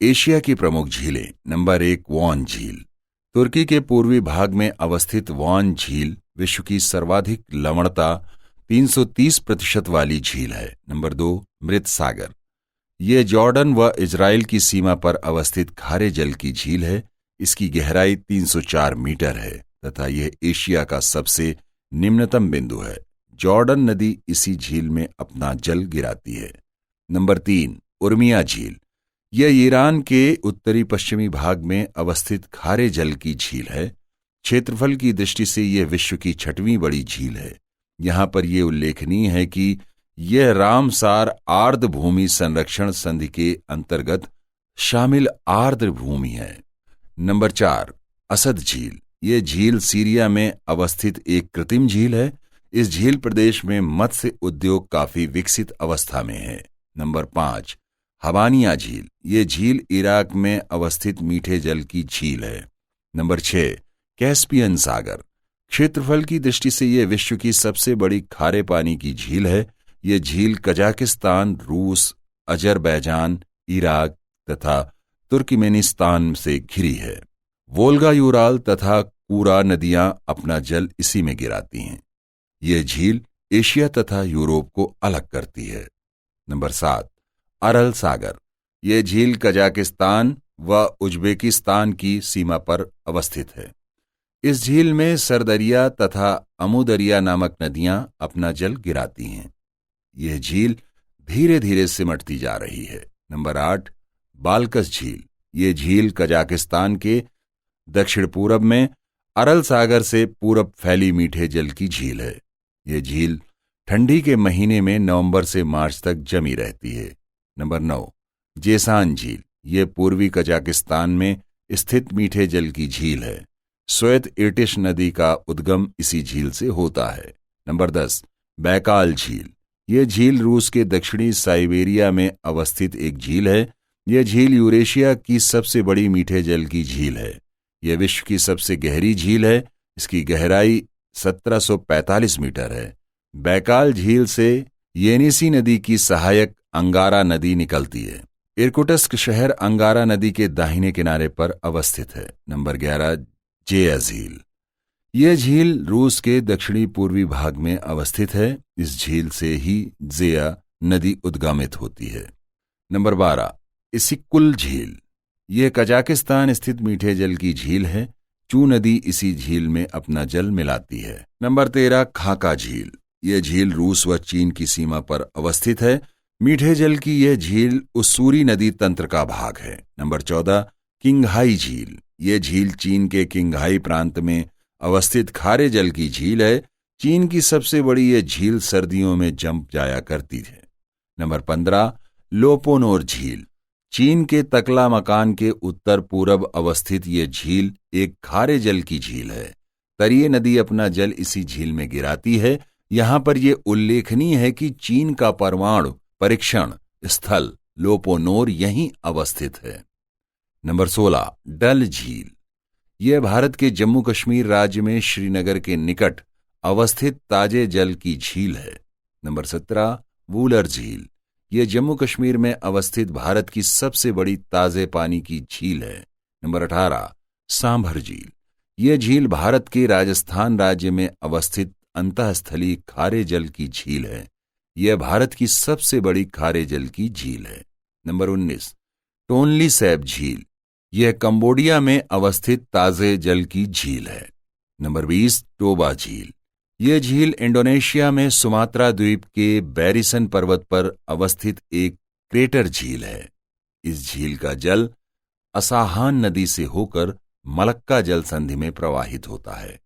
Asia की प्रमुख झीलें। नंबर 1, वॉन झील। तुर्की के पूर्वी भाग में अवस्थित वॉन झील विश्व की सर्वाधिक लवणता 330% वाली झील है। नंबर 2, मृत सागर। ये जॉर्डन व इजराइल की सीमा पर अवस्थित खारे जल की झील है। इसकी गहराई 304 मीटर है तथा यह एशिया का सबसे निम्नतम बिंदु है। जॉर्डन नदी इसी झील में अपना जल गिराती है। नंबर 3, उर्मिया झील। यह ईरान के उत्तरी पश्चिमी भाग में अवस्थित खारे जल की झील है। क्षेत्रफल की दृष्टि से यह विश्व की 6वीं बड़ी झील है। यहाँ पर यह उल्लेखनीय है कि यह रामसार आर्द्र भूमि संरक्षण संधि के अंतर्गत शामिल आर्द्र भूमि है। नंबर 4, असद झील। यह झील सीरिया में अवस्थित एक कृत्रिम झील है। इस झील प्रदेश में मत्स्य उद्योग काफी विकसित अवस्था में है। नंबर 5, हबानिया झील। ये झील इराक में अवस्थित मीठे जल की झील है। नंबर 6, कैस्पियन सागर। क्षेत्रफल की दृष्टि से यह विश्व की सबसे बड़ी खारे पानी की झील है। यह झील कजाकिस्तान, रूस, अजरबैजान, इराक तथा तुर्कमेनिस्तान से घिरी है। वोल्गा, यूराल तथा कूरा नदियां अपना जल इसी में गिराती हैं। यह झील एशिया तथा यूरोप को अलग करती है। नंबर 7, अरल सागर। यह झील कजाकिस्तान व उज्बेकिस्तान की सीमा पर अवस्थित है। इस झील में सरदरिया तथा अमुदरिया नामक नदियां अपना जल गिराती हैं। यह झील धीरे धीरे सिमटती जा रही है। नंबर 8, बाल्कस झील। यह झील कजाकिस्तान के दक्षिण पूरब में अरल सागर से पूरब फैली मीठे जल की झील है। यह झील ठंडी के महीने में नवंबर से मार्च तक जमी रहती है। नंबर 9, जेसान झील। यह पूर्वी कजाकिस्तान में स्थित मीठे जल की झील है। श्वेत एटिश नदी का उद्गम इसी झील से होता है। नंबर 10, बैकाल झील। यह झील रूस के दक्षिणी साइबेरिया में अवस्थित एक झील है। यह झील यूरेशिया की सबसे बड़ी मीठे जल की झील है। यह विश्व की सबसे गहरी झील है। इसकी गहराई 1745 मीटर है। बैकाल झील से येनिसी नदी की सहायक अंगारा नदी निकलती है। इर्कुटस्क शहर अंगारा नदी के दाहिने किनारे पर अवस्थित है। नंबर 11, जेया झील। यह झील रूस के दक्षिणी पूर्वी भाग में अवस्थित है। इस झील से ही जेया नदी उद्गमित होती है। नंबर 12, इसिक्कुल झील। यह कजाकिस्तान स्थित मीठे जल की झील है। चू नदी इसी झील में अपना जल मिलाती है। नंबर 13, खाका झील। यह झील रूस व चीन की सीमा पर अवस्थित है। मीठे जल की यह झील उस्सूरी नदी तंत्र का भाग है। नंबर 14, किंगहाई झील। यह झील चीन के किंगहाई प्रांत में अवस्थित खारे जल की झील है। चीन की सबसे बड़ी यह झील सर्दियों में जम जाया करती है। नंबर 15, लोपोनोर झील। चीन के तकला मकान के उत्तर पूरब अवस्थित यह झील एक खारे जल की झील है। तरिये नदी अपना जल इसी झील में गिराती है। यहां पर यह उल्लेखनीय है कि चीन का परमाणु परीक्षण स्थल लोपोनोर यहीं अवस्थित है। नंबर 16, डल झील। यह भारत के जम्मू कश्मीर राज्य में श्रीनगर के निकट अवस्थित ताजे जल की झील है। नंबर 17, वूलर झील। यह जम्मू कश्मीर में अवस्थित भारत की सबसे बड़ी ताजे पानी की झील है। नंबर 18, सांभर झील। यह झील भारत के राजस्थान राज्य में अवस्थित अंतःस्थलीय खारे जल की झील है। यह भारत की सबसे बड़ी खारे जल की झील है। नंबर 19, टोनली सैप झील। यह कंबोडिया में अवस्थित ताजे जल की झील है। नंबर 20, टोबा झील। यह झील इंडोनेशिया में सुमात्रा द्वीप के बैरिसन पर्वत पर अवस्थित एक क्रेटर झील है। इस झील का जल असाहान नदी से होकर मलक्का जल संधि में प्रवाहित होता है।